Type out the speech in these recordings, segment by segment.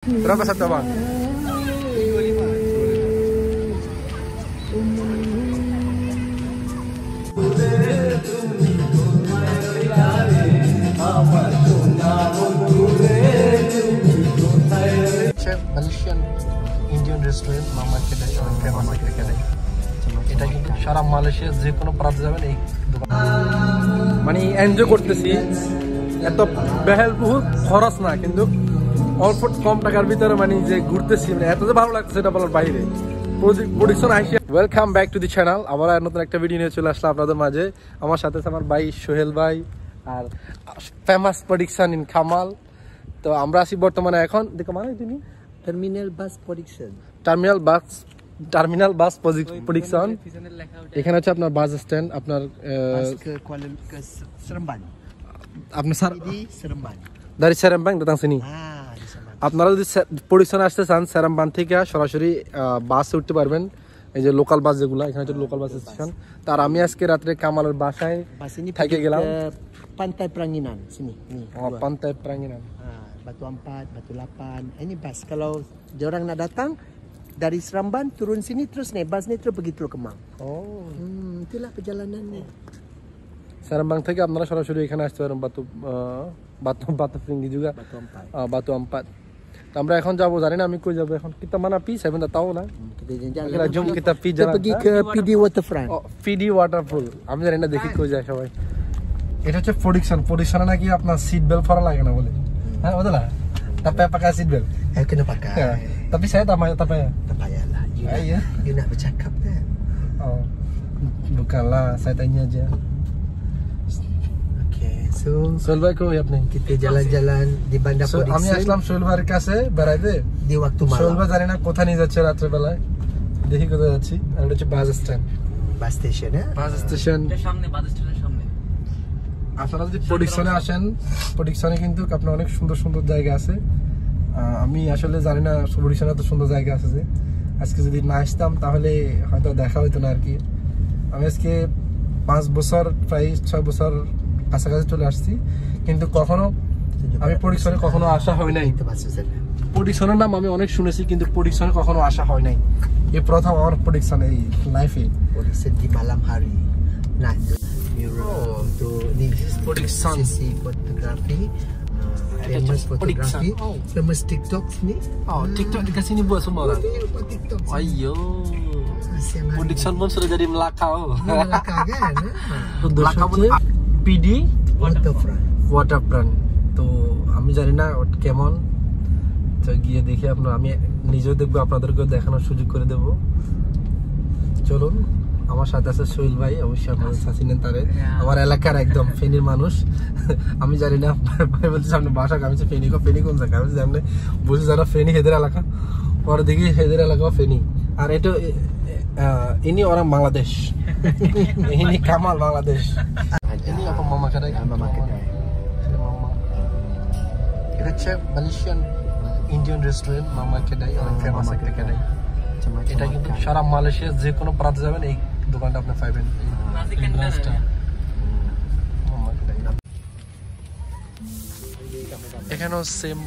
Berapa satu bang? 25. Malaysian Indian restaurant Mama Kedai or famous Kedai. এটা কিন্তু সারা Malaysia যে কোনো প্রান্তে যাবেন এই দোকান মানে এনজয় করতেছি এত বেহেলবহুল খরচ না কিন্তু অল্প কম টাকার ভিতরে মানে যে ঘুরতেছি মানে এত যে ভালো লাগছে সেটা বলার বাইরে production IC welcome back to the channel আবার নতুন একটা ভিডিও নিয়ে চলে আসলাম আপনাদের মাঝে আমার সাথে আছে আমার ভাই সোহেল ভাই আর ফেমাস প্রোডাকশন ইন কামাল তো আমরা আছি বর্তমানে এখন দেখো মানে তুমি টার্মিনাল বাস প্রোডাকশন এখানে আছে আপনার বাস স্ট্যান্ড আপনার Seremban আপনার sir Seremban dari Seremban datang sini আপনারা যদি প্রোডাকশন আসতে চান সেরামবান থেকে সরাসরি বাসে উঠতে পারবেন এই যে লোকাল বাস যেগুলো এখানে হচ্ছে লোকাল বাস স্টেশন তার আমি আজকে রাতে কামালের বাসায় থেকে গেলাম Pantai Peranginan sini ni Pantai Peranginan Batu Ampat Batu Lapan ini bas kalau diorang nak datang dari Seremban turun sini terus naik bas ni terus pergi Teluk Kemang itulah perjalanannya Seremban থেকে আপনারা সরাসরি এখানে আসতে পারেন বাতু ফিঙ্গি juga Batu Ampat আমরা এখন যাব জানি না আমি কই যাব এখন kita mana pi saya pun tak tahu lah kita jom kita pergi ke PD Waterfront PD Waterfall আমি জানি না দেখি কই যায় সবাই এটা হচ্ছে প্রোডাকশন নাকি আপনার সিট বেল্ট পরা লাগে না বলে হ্যাঁ betul lah tapi pakai seat belt kena pakai tapi saya tak payah lah you nak bercakap kan oh bukanlah saya tanya aja so Sohel ভাই কই আপনি kita jalan-jalan di bandar Production আমি আসলাম সোহেল ভাইয়ের কাছে বেড়াইতে di waktu malam সোহেল ভাই জানি না কোথায় নিয়ে যাচ্ছে রাত্রে বেলায় দেখি কোথায় যাচ্ছি আর এটা হচ্ছে bus stand bus station bus station এর সামনে বাস স্টেশনের সামনে আপনারা যদি প্রোডাকশনে আসেন প্রোডাকশনে কিন্তু আপনার অনেক সুন্দর সুন্দর জায়গা আছে আমি আসলে জানি না প্রোডাকশনে এত সুন্দর জায়গা আছে যে আজকে যদি না আসতাম তাহলে হয়তো দেখা হইতো না আর কি আমি আজকে 5 বছর প্রায় 6 বছর কাছাকাছি চলে আসছি কিন্তু কখনো আমি প্রোডাকশনে কখনো আসা হয় নাই প্রোডাকশনের নাম আমি অনেক শুনেছি কিন্তু প্রোডাকশনে কখনো আসা হয় নাই এই প্রথম আমার প্রোডাকশন এই লাইফে production di malam hari nah mural untuk ni production sesi fotografi famous fotografi famous TikTok ni TikTok dekat sini buat semua orang TikTok ayo production pun sudah jadi Melaka kan Melaka pun PD Waterfront তো আমি জানি না কেমন তো গিয়ে দেখি আপনারা আমি নিজেও দেখবো আপনাদেরকেও দেখানোর সুযোগ করে দেব চলুন আমার সাথে আছে সোহেল ভাই অবশ্যই আপনারা সাসিনেন তারে আমার এলাকার একদম ফেনীর মানুষ আমি জানি না ভাই বলছে সামনে বাসা কামিছে ফেনী কোন জায়গা আমি জানি বুঝি যারা ফেনী হেদের এলাকা পরে দেখি হেদের এলাকা ফেনী আর এটা ini orang Bangladesh ini Kamal Bangladesh ini apa Mama Kedai Mama Kedai এটা হচ্ছে মালয়েশিয়ান ইন্ডিয়ান রেস্টুরেন্ট মামা কেডাই অনেক ফেমাস একটা কেডাই এটা কিন্তু সারা মালয়েশিয়া যে কোনো প্রান্তে যাবেন এই দোকানটা আপনি পাবেন এখানেও সেম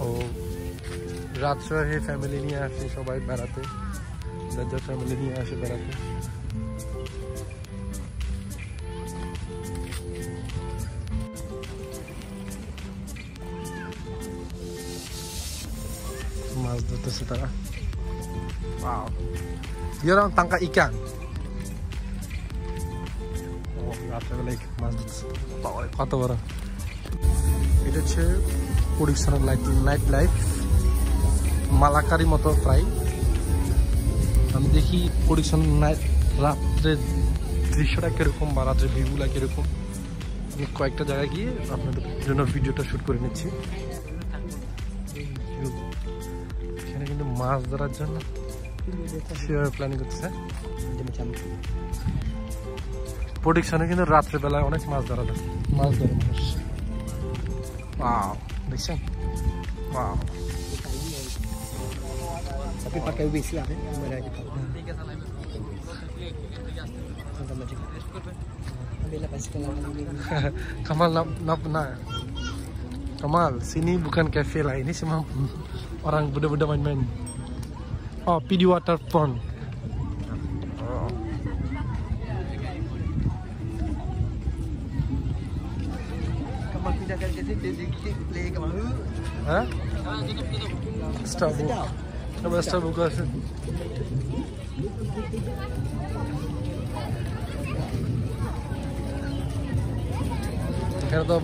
ও রাজশাহী ফ্যামিলি নিয়ে আসে সবাই বেড়াতে দাদা ফ্যামিলি নিয়ে আসে বেড়াতে মাছ ধরতেছে তারা dia orang tangkap ikan রাত্রেবেলায় মাছ ধরতেছে কত বড় এটা হচ্ছে প্রোডাকশনের নাইট লাইফ মালাকারি মতো প্রায় আমি দেখি প্রোডাকশন নাইট রাত্রের দৃশ্যটা কিরকম বা রাত্রের ভিউগুলা কিরকম আমি কয়েকটা জায়গায় গিয়ে আপনাদের জন্য ভিডিওটা শুট করে নিচ্ছি এখানে কিন্তু মাছ ধরার জন্য প্ল্যানিং করতেছে প্রোডাকশনে কিন্তু রাত্রেবেলায় অনেক মাছ ধরে মানুষ দেখছেন tapi pakai wish lah Kamal nak Kamal sini bukan cafe lah ini cuma orang budak-budak main-main. Oh, PD Waterfront. Kamu pindahkan ke sini, dia play ke mana? Hah? Starbucks. Coba Starbucks আছে। এখানে তো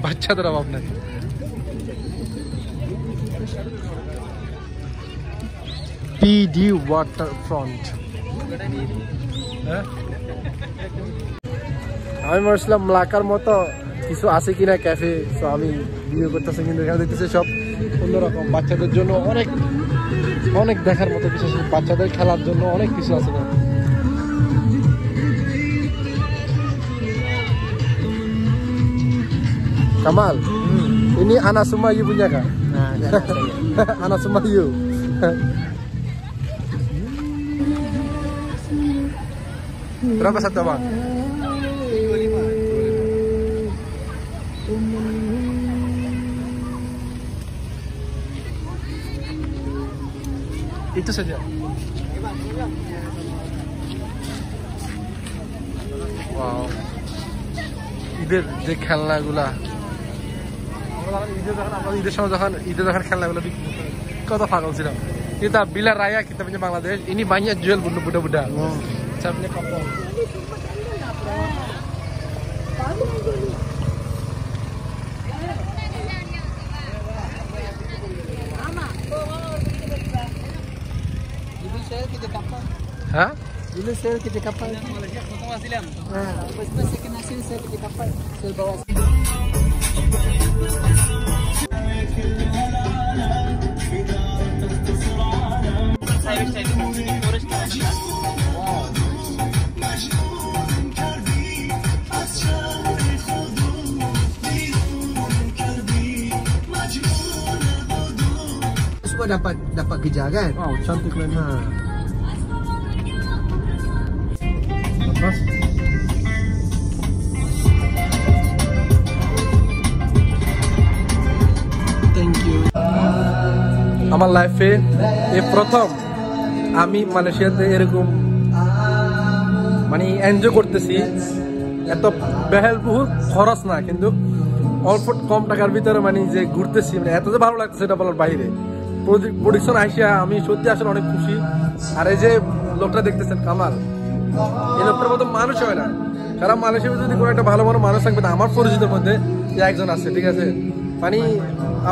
বাচ্চাদের অভাব নেই। PD Waterfront। আমি ভাবছিলাম লাকার মতো কিছু আছে কিনা ক্যাফে, তো আমি ভিডিও করতেছি, কিন্তু এখানে দেখতেছি সব অন্যরকম। বাচ্চাদের জন্য অনেক অনেক দেখার মতো কিছু আছে, বাচ্চাদের খেলার jন্য অনেক কিছু আছে। Kamal, ini anak semua you punya kah? Nah, Anak semua you. Berapa satu bang? 25. Itu saja. Wow. ঈদের যে খেলনাগুলা, ঈদের সময় যখন খেলনাগুলো কত পাগল ছিলাম। Kita bila raya kita punya Bangladesh, ini banyak jual budak-budak. Saya punya kapal. Hah? Dulu saya kerja kapal. Pertama silam. Lepas itu saya kena hasil saya kerja kapal. Saya bawa. Semua dapat kerja kan? Wow, cantik banget. Lepas. Thank you. আমার লাইফে এই প্রথম আমি মালয়েশিয়াতে এরকম মানে enjoy করতেছি। এত ব্যয়বহুল খরচ না, কিন্তু অল্প কম টাকার ভিতরে মানে যে ঘুরতেছি, মানে এত যে ভালো লাগছে সেটা বলার বাইরে। প্রোডাকশন আইসিয়া আমি সত্যি আসলে অনেক খুশি। আর এই যে লোকটা দেখতেছেন কামাল, এই লোকটার মতো মানুষ হয় না। সারা মালয়েশিয়াতে যদি কোনো একটা ভালো ভালো মানুষ থাকবে, আমার পরিচিতের মধ্যে একজন আছে, ঠিক আছে? মানে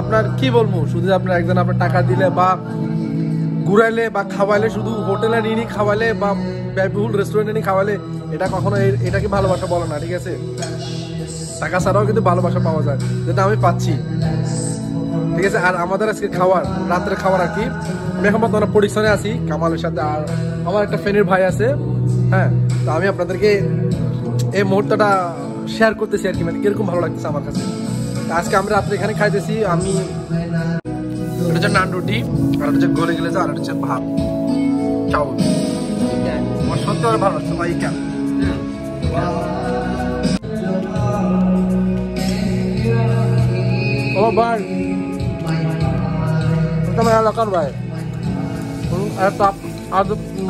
আপনার কি বলবো, শুধু আপনার একজন আপনার টাকা দিলে বা ঘুরাইলে বা খাওয়াইলে, শুধু হোটেলে নিয়ে খাওয়াইলে বা ব্যয়বহুল রেস্টুরেন্টে নিয়ে খাওয়াইলে, এটা কখনো এটাকে ভালোবাসা বলো না, ঠিক আছে? টাকা ছাড়াও কিন্তু ভালোবাসা পাওয়া যায়, যেটা আমি পাচ্ছি, ঠিক আছে? আর আমাদের আজকে খাওয়ার, রাত্রে খাওয়ার আর কি, আমি এখন বর্তমানে প্রোডাকশনে আছি কামালের সাথে, আর আমার একটা ফ্রেন্ডের ভাই আছে। হ্যাঁ, তো আমি আপনাদেরকে এই মুহূর্তটা শেয়ার করতেছি আর কি, মানে কিরকম ভালো লাগতেছে আমার কাছে। আজকে আমরা রাত্রে এখানে খাইতেছি, আমি এটা হচ্ছে নান রুটি, আর এটা হচ্ছে গলে গেলে, আর এটা হচ্ছে ভাত চাউল। আমার সত্যি অনেক ভালো লাগছে ভাই। কেন ও ভাই, এটা মেলা এলাকার ভাই, একটা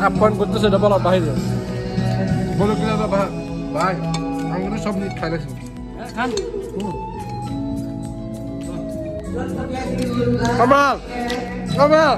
আপ্যায়ন করতেছে, এটা বলো বাইরে বলে কিনা ভাই, আমি কিন্তু সব নিয়ে খাইলেছি। Kamal, Kamal.